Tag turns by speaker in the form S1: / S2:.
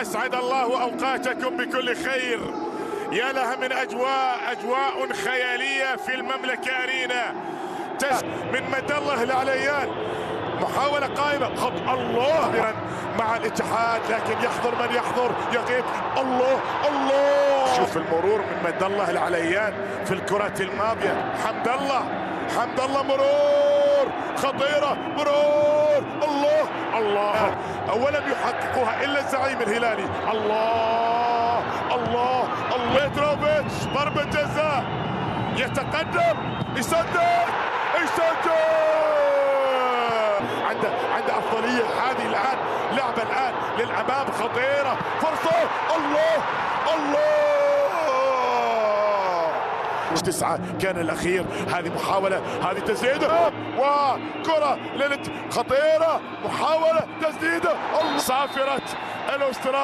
S1: أسعد الله أوقاتكم بكل خير. يا لها من أجواء خيالية في المملكة أرينا. من مد الله العليان، محاولة قائمة، خط الله مع الاتحاد، لكن يحضر من يحضر، يغيب الله. شوف المرور من مد الله العليان في الكرة الماضية. حمد الله مرور خطيرة، مرور الله ولم يحققها إلا الزعيم الهلالي. الله متروفيتش ضربة جزاء، يتقدم، يسدد عنده أفضلية هذه الآن، لعبة الآن للأمام خطيرة، فرصة، الله 9 كان الأخير. هذه محاولة، هذه تسديدة وكرة خطيرة، محاولة تسديدة، صافرة الأسترالية.